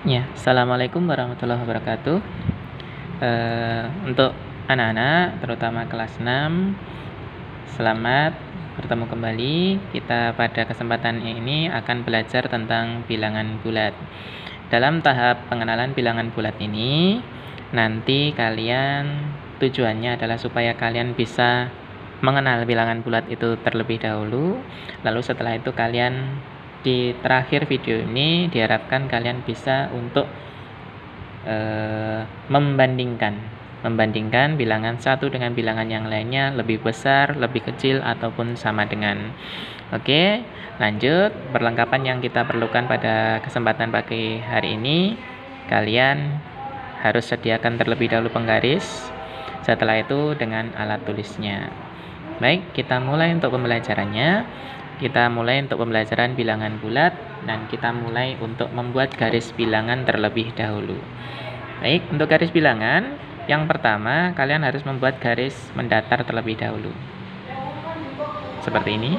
Ya, Assalamualaikum warahmatullahi wabarakatuh. Untuk anak-anak, terutama kelas 6, selamat bertemu kembali. Kita pada kesempatan ini akan belajar tentang bilangan bulat. Dalam tahap pengenalan bilangan bulat ini, nanti tujuannya adalah supaya kalian bisa mengenal bilangan bulat itu terlebih dahulu. Lalu setelah itu kalian di terakhir video ini diharapkan kalian bisa untuk membandingkan bilangan satu dengan bilangan yang lainnya, lebih besar, lebih kecil, ataupun sama dengan. Oke, lanjut. Perlengkapan yang kita perlukan pada kesempatan pagi hari ini, kalian harus sediakan terlebih dahulu penggaris, setelah itu dengan alat tulisnya. Baik, kita mulai untuk pembelajarannya. Kita mulai untuk pembelajaran bilangan bulat dan kita mulai untuk membuat garis bilangan terlebih dahulu. Baik, untuk garis bilangan, yang pertama kalian harus membuat garis mendatar terlebih dahulu. Seperti ini.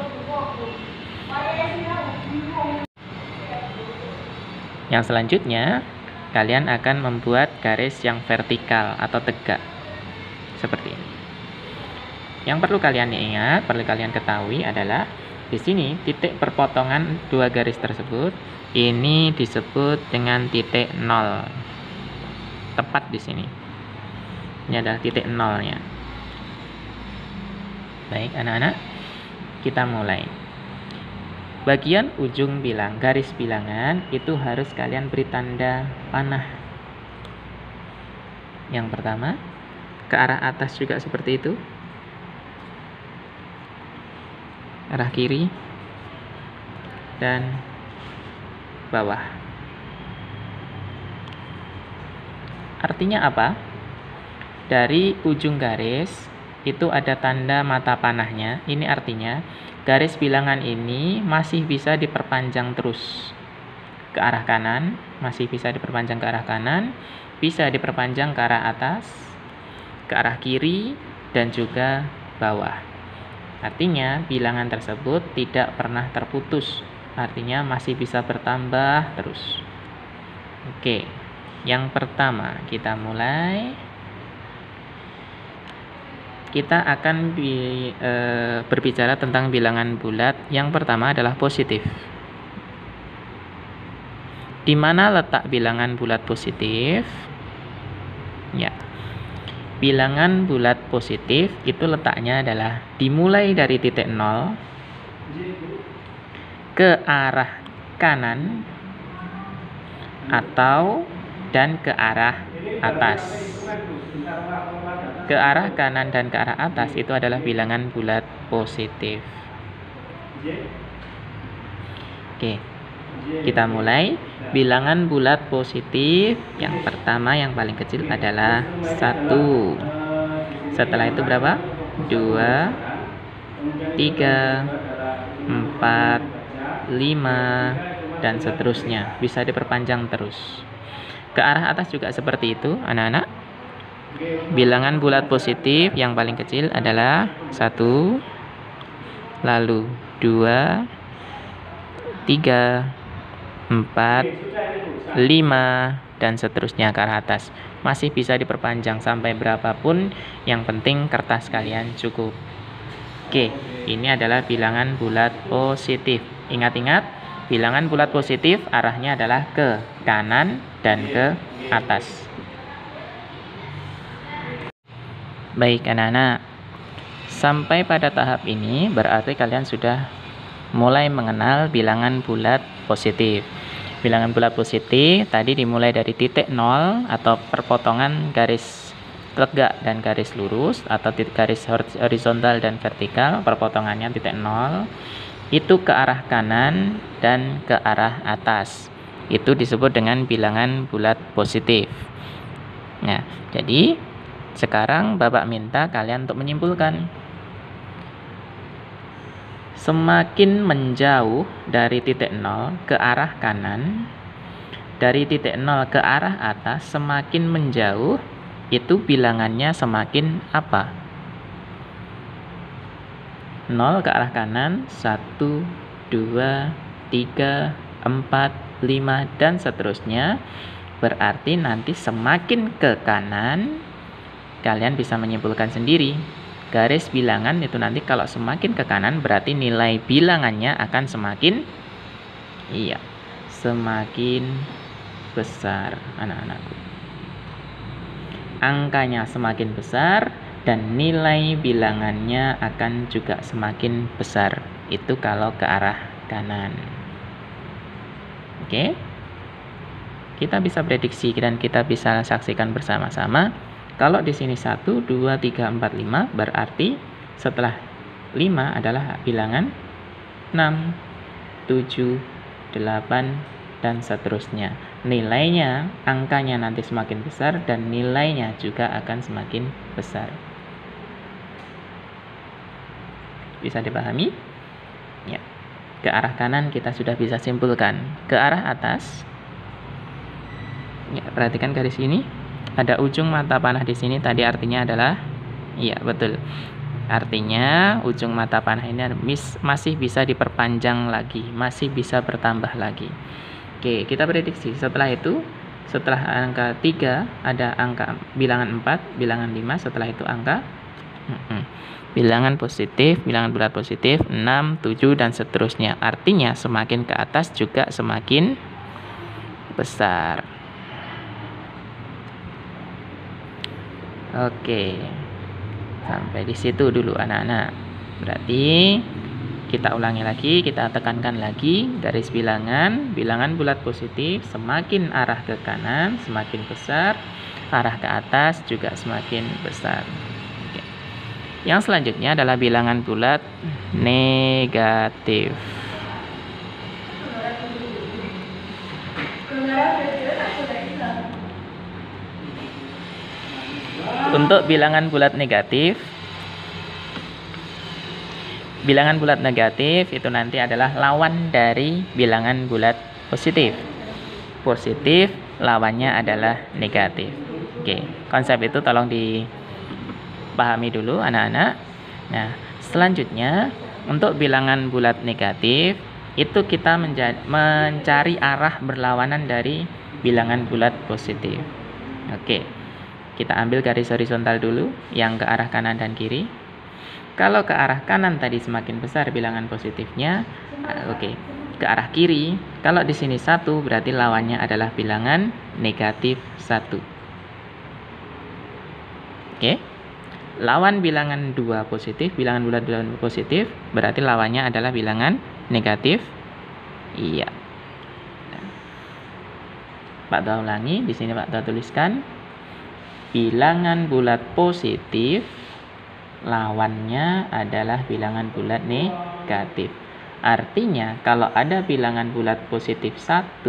Yang selanjutnya, kalian akan membuat garis yang vertikal atau tegak. Seperti ini. Yang perlu kalian ingat, perlu kalian ketahui adalah di sini titik perpotongan dua garis tersebut ini disebut dengan titik 0. Tepat di sini. Ini adalah titik 0-nya. Baik, anak-anak, kita mulai. Bagian ujung garis bilangan itu harus kalian beri tanda panah. Yang pertama, ke arah atas juga seperti itu. Arah kiri dan bawah. Artinya apa? Dari ujung garis itu ada tanda mata panahnya. Ini artinya garis bilangan ini masih bisa diperpanjang terus ke arah kanan, masih bisa diperpanjang ke arah kanan, bisa diperpanjang ke arah atas, ke arah kiri, dan juga bawah. Artinya bilangan tersebut tidak pernah terputus, artinya masih bisa bertambah terus. Oke, yang pertama kita mulai. Kita akan berbicara tentang bilangan bulat. Yang pertama adalah positif. Di mana letak bilangan bulat positif? Ya. Bilangan bulat positif itu letaknya adalah dimulai dari titik 0 ke arah kanan dan ke arah atas. Ke arah kanan dan ke arah atas itu adalah bilangan bulat positif. Oke, kita mulai. Bilangan bulat positif yang pertama, yang paling kecil adalah 1. Setelah itu berapa? 2, 3, 4, 5, dan seterusnya. Bisa diperpanjang terus. Ke arah atas juga seperti itu, anak-anak. Bilangan bulat positif yang paling kecil adalah 1, lalu 2, 3, 4, 5, dan seterusnya ke arah atas. Masih bisa diperpanjang sampai berapapun, yang penting kertas kalian cukup. Oke, ini adalah bilangan bulat positif. Ingat-ingat, bilangan bulat positif arahnya adalah ke kanan dan ke atas. Baik, anak-anak, sampai pada tahap ini berarti kalian sudah mulai mengenal bilangan bulat positif. Bilangan bulat positif tadi dimulai dari titik 0 atau perpotongan garis tegak dan garis lurus, atau garis horizontal dan vertikal, perpotongannya titik 0, itu ke arah kanan dan ke arah atas. Itu disebut dengan bilangan bulat positif. Nah, jadi sekarang Bapak minta kalian untuk menyimpulkan. Semakin menjauh dari titik 0 ke arah kanan, dari titik 0 ke arah atas, semakin menjauh, itu bilangannya semakin apa? 0 ke arah kanan, 1, 2, 3, 4, 5, dan seterusnya. Berarti nanti semakin ke kanan, kalian bisa menyimpulkan sendiri. Garis bilangan itu nanti kalau semakin ke kanan, berarti nilai bilangannya akan semakin besar, anak-anakku. Angkanya semakin besar dan nilai bilangannya akan juga semakin besar. Itu kalau ke arah kanan. Oke? Kita bisa prediksi dan kita bisa saksikan bersama-sama. Kalau di sini 1, 2, 3, 4, 5, berarti setelah 5 adalah bilangan 6, 7, 8, dan seterusnya. Nilainya, angkanya nanti semakin besar dan nilainya juga akan semakin besar. Bisa dipahami? Ya. Ke arah kanan kita sudah bisa simpulkan. Ke arah atas, ya, perhatikan garis ini. Ada ujung mata panah di sini, tadi artinya adalah, iya betul. Artinya ujung mata panah ini masih bisa diperpanjang lagi, masih bisa bertambah lagi. Oke, kita prediksi setelah itu, setelah angka 3 ada angka bilangan 4, bilangan 5, setelah itu angka bilangan positif, bilangan bulat positif 6, 7, dan seterusnya. Artinya semakin ke atas juga semakin besar. Oke, sampai di situ dulu anak-anak. Berarti kita ulangi lagi, kita tekankan lagi, garis bilangan bulat positif semakin arah ke kanan semakin besar, arah ke atas juga semakin besar. Oke. Yang selanjutnya adalah bilangan bulat negatif. Untuk bilangan bulat negatif, itu nanti adalah lawan dari bilangan bulat positif. Positif lawannya adalah negatif. Oke, konsep itu tolong dipahami dulu anak-anak. Nah, selanjutnya untuk bilangan bulat negatif itu kita mencari arah berlawanan dari bilangan bulat positif. Oke, kita ambil garis horizontal dulu yang ke arah kanan dan kiri. Kalau ke arah kanan tadi semakin besar bilangan positifnya, oke. Ke arah kiri, kalau di sini 1 berarti lawannya adalah bilangan negatif 1. Oke. Lawan bilangan 2 positif, bilangan bulat positif, berarti lawannya adalah bilangan negatif. Iya. Pak Tua ulangi, di sini Pak Tua tuliskan bilangan bulat positif lawannya adalah bilangan bulat negatif. Artinya kalau ada bilangan bulat positif 1,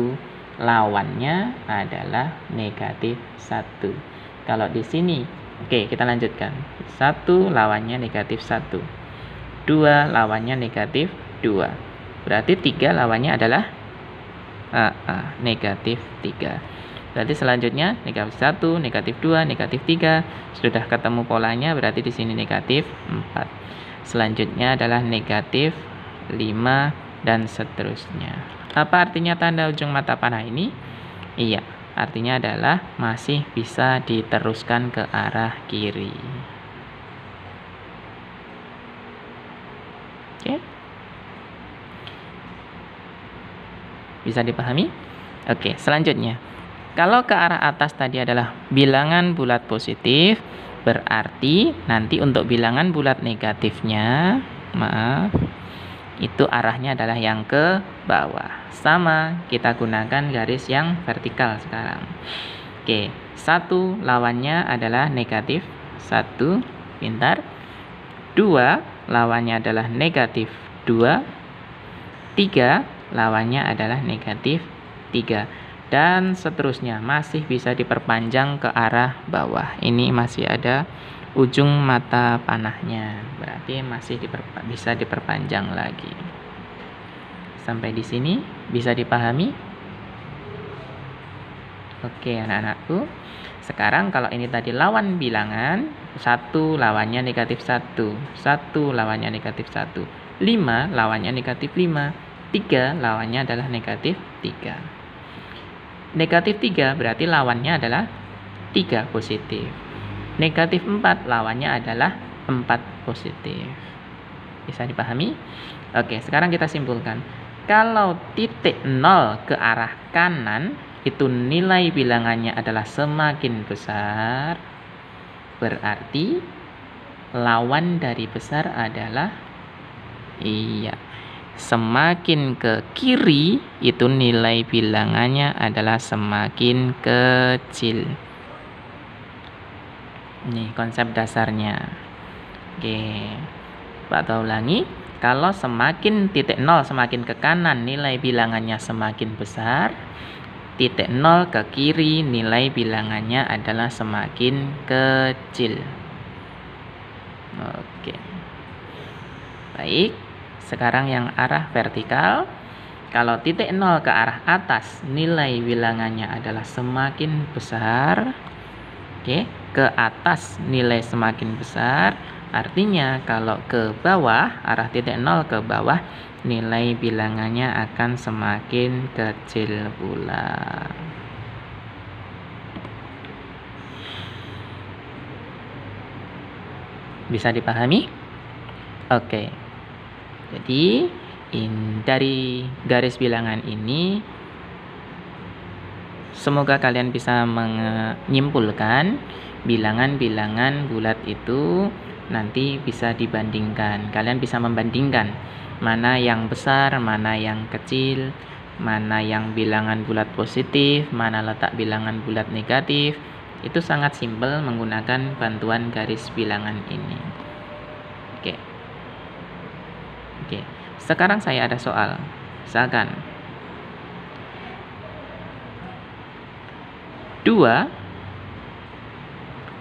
lawannya adalah negatif 1. Kalau di sini, oke, kita lanjutkan. 1 lawannya negatif 1. 2 lawannya negatif 2. Berarti 3 lawannya adalah negatif 3. Berarti selanjutnya negatif 1, negatif 2, negatif 3. Sudah ketemu polanya, berarti di sini negatif 4. Selanjutnya adalah negatif 5 dan seterusnya. Apa artinya tanda ujung mata panah ini? Iya, artinya adalah masih bisa diteruskan ke arah kiri. Oke. Bisa dipahami? Oke, selanjutnya. Kalau ke arah atas tadi adalah bilangan bulat positif, berarti nanti untuk bilangan bulat negatifnya, itu arahnya adalah yang ke bawah. Sama, kita gunakan garis yang vertikal sekarang. Oke, 1 lawannya adalah negatif 1, pintar. 2 lawannya adalah negatif 2. 3 lawannya adalah negatif 3. Dan seterusnya masih bisa diperpanjang ke arah bawah. Ini masih ada ujung mata panahnya, berarti masih bisa diperpanjang lagi. Sampai di sini bisa dipahami? Oke anak-anakku, sekarang kalau ini tadi lawan bilangan, 1 lawannya negatif 1, 1 lawannya negatif 1, 5 lawannya negatif 5, 3 lawannya adalah negatif 3. Negatif 3 berarti lawannya adalah 3 positif. Negatif 4 lawannya adalah 4 positif. Bisa dipahami? Oke, sekarang kita simpulkan. Kalau titik 0 ke arah kanan, itu nilai bilangannya adalah semakin besar. Berarti lawan dari besar adalah semakin ke kiri itu nilai bilangannya adalah semakin kecil. Ini konsep dasarnya. Oke, Pak ulangi. Kalau semakin titik 0 semakin ke kanan nilai bilangannya semakin besar, titik 0 ke kiri nilai bilangannya adalah semakin kecil. Oke. Baik. Sekarang yang arah vertikal, kalau titik 0 ke arah atas, nilai bilangannya adalah semakin besar. Oke, ke atas nilai semakin besar, artinya kalau ke bawah, arah titik 0 ke bawah, nilai bilangannya akan semakin kecil pula. Bisa dipahami? Oke. Jadi, dari garis bilangan ini, semoga kalian bisa menyimpulkan bilangan-bilangan bulat itu nanti bisa dibandingkan. Kalian bisa membandingkan mana yang besar, mana yang kecil, mana yang bilangan bulat positif, mana letak bilangan bulat negatif. Itu sangat simpel menggunakan bantuan garis bilangan ini. Oke, sekarang saya ada soal. Misalkan 2,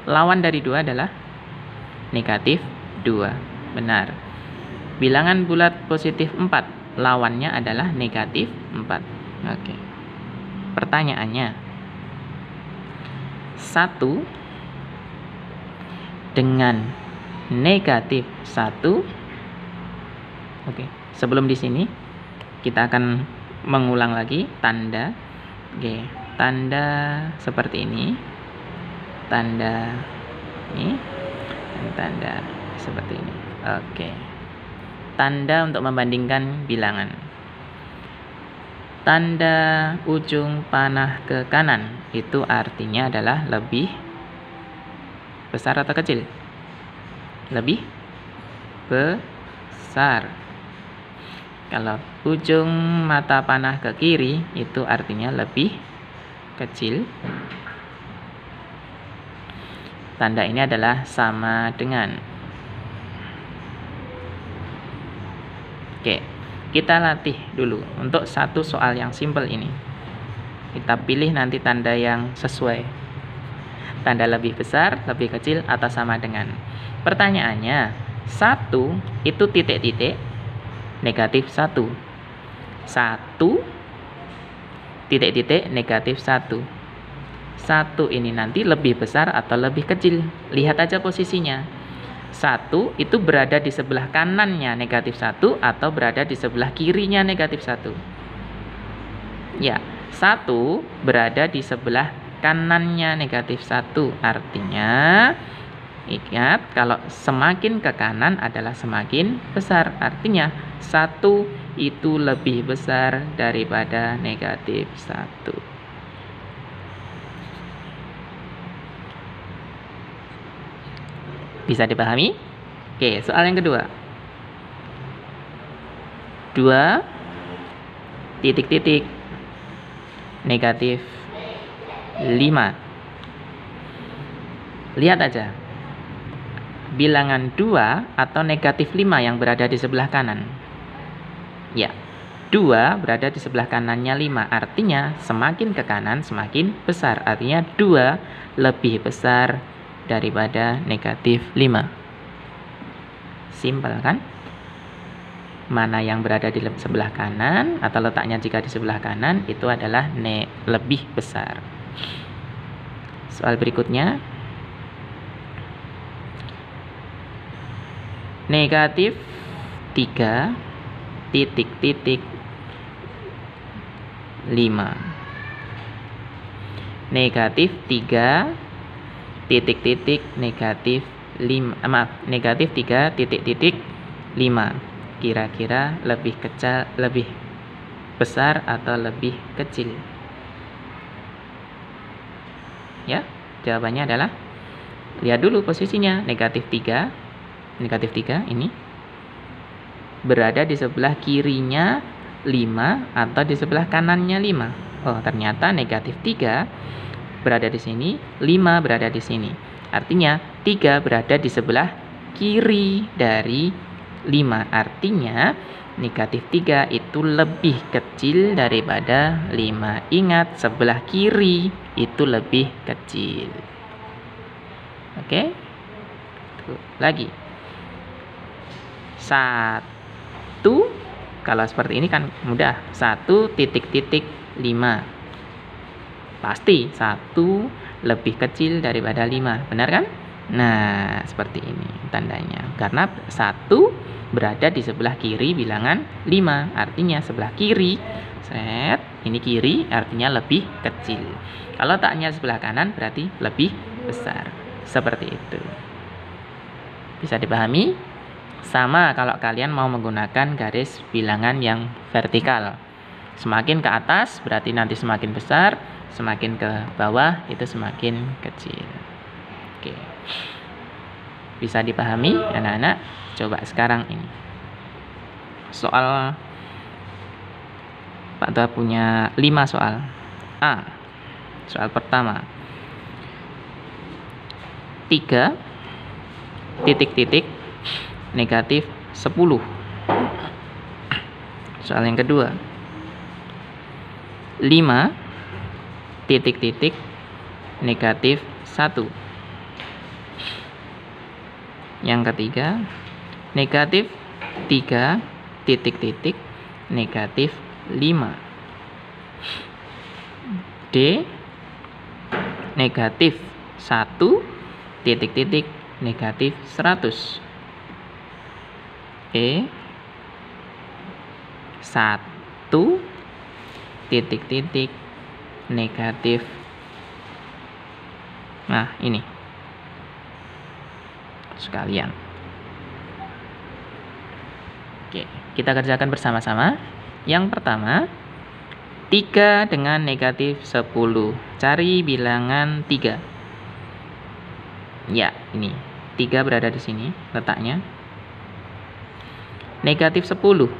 lawan dari 2 adalah negatif 2. Benar. Bilangan bulat positif 4, lawannya adalah negatif 4. Oke. Pertanyaannya, 1 dengan negatif 1. Oke, sebelum di sini kita akan mengulang lagi tanda. Oke, tanda seperti ini. Tanda ini dan tanda seperti ini. Oke. Tanda untuk membandingkan bilangan. Tanda ujung panah ke kanan itu artinya adalah lebih besar atau kecil? Lebih besar. Kalau ujung mata panah ke kiri itu artinya lebih kecil. Tanda ini adalah sama dengan. Oke, kita latih dulu untuk satu soal yang simpel ini. Kita pilih nanti tanda yang sesuai. Tanda lebih besar, lebih kecil, atau sama dengan. Pertanyaannya, 1 itu titik-titik negatif 1. 1 titik-titik negatif 1. 1 ini nanti lebih besar atau lebih kecil. Lihat aja posisinya. 1 itu berada di sebelah kanannya negatif 1 atau berada di sebelah kirinya negatif 1. Ya, 1 berada di sebelah kanannya negatif 1. Artinya, ingat kalau semakin ke kanan adalah semakin besar. Artinya 1 itu lebih besar daripada negatif 1. Bisa dipahami? Oke, soal yang kedua. 2 titik-titik negatif 5. Lihat aja. Bilangan 2 atau negatif 5 yang berada di sebelah kanan. Ya, 2 berada di sebelah kanannya 5. Artinya semakin ke kanan semakin besar. Artinya 2 lebih besar daripada negatif 5. Simpel kan? Mana yang berada di sebelah kanan atau letaknya jika di sebelah kanan itu adalah lebih besar. Soal berikutnya. Negatif 3 titik-titik 5. negatif 3 titik-titik negatif 5, negatif 3 titik-titik 5. Kira-kira lebih kecil, lebih besar atau lebih kecil? Ya, jawabannya adalah, lihat dulu posisinya, negatif 3 ini berada di sebelah kirinya 5 atau di sebelah kanannya 5. Oh, ternyata negatif 3 berada di sini, 5 berada di sini. Artinya 3 berada di sebelah kiri dari 5. Artinya negatif 3 itu lebih kecil daripada 5. Ingat, sebelah kiri itu lebih kecil. Oke? Lagi. 1, kalau seperti ini kan mudah. 1 titik-titik 5. Pasti 1 lebih kecil daripada 5. Benar kan? Nah, seperti ini tandanya. Karena 1 berada di sebelah kiri bilangan 5. Artinya sebelah kiri, ini kiri artinya lebih kecil. Kalau letaknya sebelah kanan berarti lebih besar. Seperti itu. Bisa dipahami? Sama kalau kalian mau menggunakan garis bilangan yang vertikal. Semakin ke atas berarti nanti semakin besar, semakin ke bawah itu semakin kecil. Oke. Bisa dipahami anak-anak? Coba sekarang ini. Soal Pak Tua punya 5 soal. Soal pertama. 3 titik-titik negatif 10. Soal yang kedua. 5 titik-titik negatif 1. Yang ketiga, negatif 3 titik-titik negatif 5. D, negatif 1 titik-titik negatif 100. E, 1 titik-titik negatif. Nah, ini sekalian. Oke, kita kerjakan bersama-sama. Yang pertama, 3 dengan negatif 10. Cari bilangan 3. Ya, ini 3 berada di sini letaknya. Negatif 10.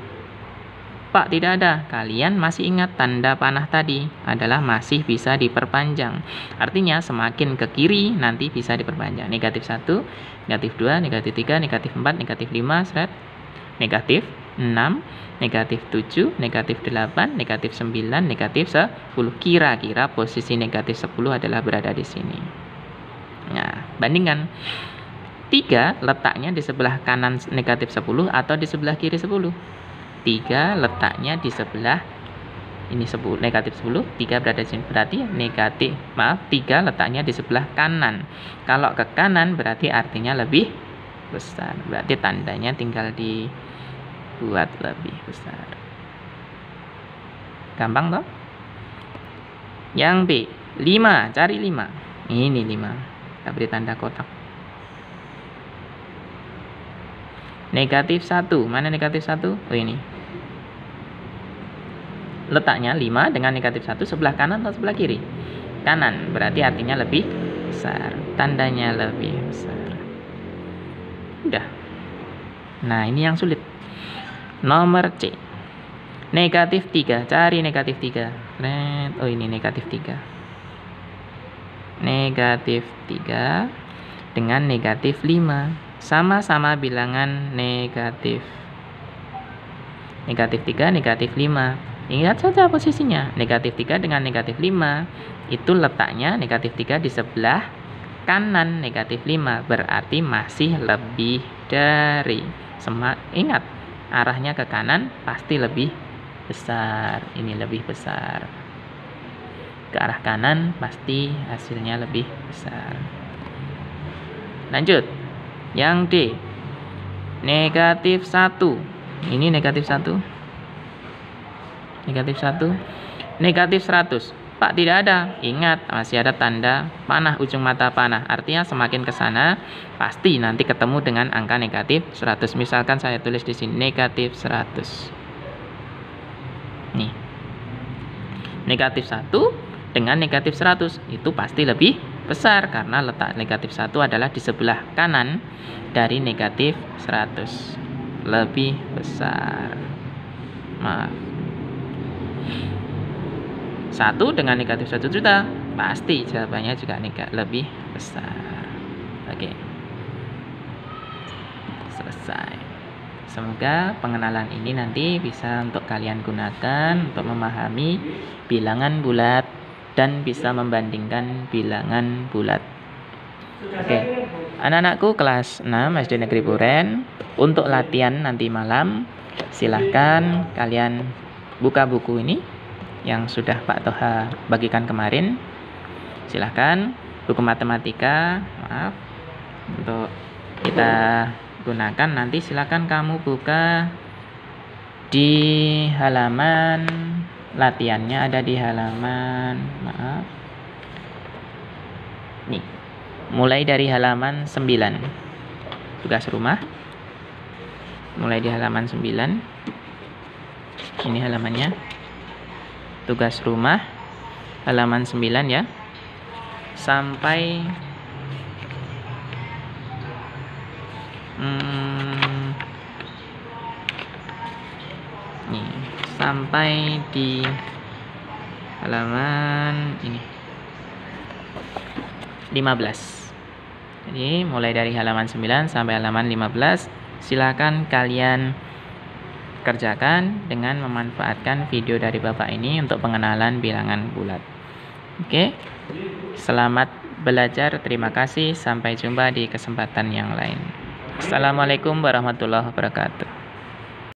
Pak, tidak ada. Kalian masih ingat tanda panah tadi adalah masih bisa diperpanjang. Artinya semakin ke kiri nanti bisa diperpanjang. Negatif 1, negatif 2, negatif 3, negatif 4, negatif 5, negatif 6, negatif 7, negatif 8, negatif 9, negatif 10. Kira-kira posisi negatif 10 adalah berada di sini. Nah, bandingkan. 3 letaknya di sebelah kanan negatif 10 atau di sebelah kiri 10. 3 letaknya di sebelah ini 10, negatif 10, 3 berada di sini. Berarti 3 letaknya di sebelah kanan. Kalau ke kanan berarti artinya lebih besar. Berarti tandanya tinggal dibuat lebih besar. Gampang toh? Yang B, 5, cari 5. Ini 5. Kita beri tanda kotak. Negatif 1. Mana negatif 1? Oh, ini. Letaknya 5 dengan negatif 1 sebelah kanan atau sebelah kiri? Kanan. Berarti artinya lebih besar. Tandanya lebih besar. Udah. Nah, ini yang sulit. Nomor C. Negatif 3. Cari negatif 3. Oh, ini negatif 3. Negatif 3 dengan negatif 5. Sama-sama bilangan negatif. Negatif 3, negatif 5. Ingat saja posisinya. Negatif 3 dengan negatif 5. Itu letaknya negatif 3 di sebelah kanan negatif 5. Berarti masih lebih dari. Ingat, arahnya ke kanan pasti lebih besar. Ini lebih besar. Ke arah kanan pasti hasilnya lebih besar. Lanjut. Yang D, negatif 1. Ini negatif 1. Negatif 1. Negatif 100. Pak, tidak ada. Ingat, masih ada tanda panah, ujung mata panah. Artinya semakin ke sana, pasti nanti ketemu dengan angka negatif 100. Misalkan saya tulis di sini negatif 100. Nih. Negatif 1 dengan negatif 100 itu pasti lebih besar karena letak negatif 1 adalah di sebelah kanan dari negatif 100. Lebih besar. Maaf. 1 dengan negatif 1 juta, pasti jawabannya juga lebih besar. Oke. Selesai. Semoga pengenalan ini nanti bisa untuk kalian gunakan untuk memahami bilangan bulat dan bisa membandingkan bilangan bulat. Oke. Anak-anakku kelas 6 SD Negeri Puren, untuk latihan nanti malam silahkan kalian buka buku ini yang sudah Pak Toha bagikan kemarin. Silahkan buku matematika, maaf, untuk kita gunakan nanti silahkan kamu buka di halaman latihannya, ada di halaman, maaf, nih, mulai dari halaman 9 tugas rumah, mulai di halaman 9, ini halamannya, tugas rumah halaman 9 ya, sampai nih, sampai di halaman ini 15. Jadi mulai dari halaman 9 sampai halaman 15 silakan kalian kerjakan dengan memanfaatkan video dari Bapak ini untuk pengenalan bilangan bulat. Oke. Selamat belajar. Terima kasih. Sampai jumpa di kesempatan yang lain. Assalamualaikum warahmatullahi wabarakatuh.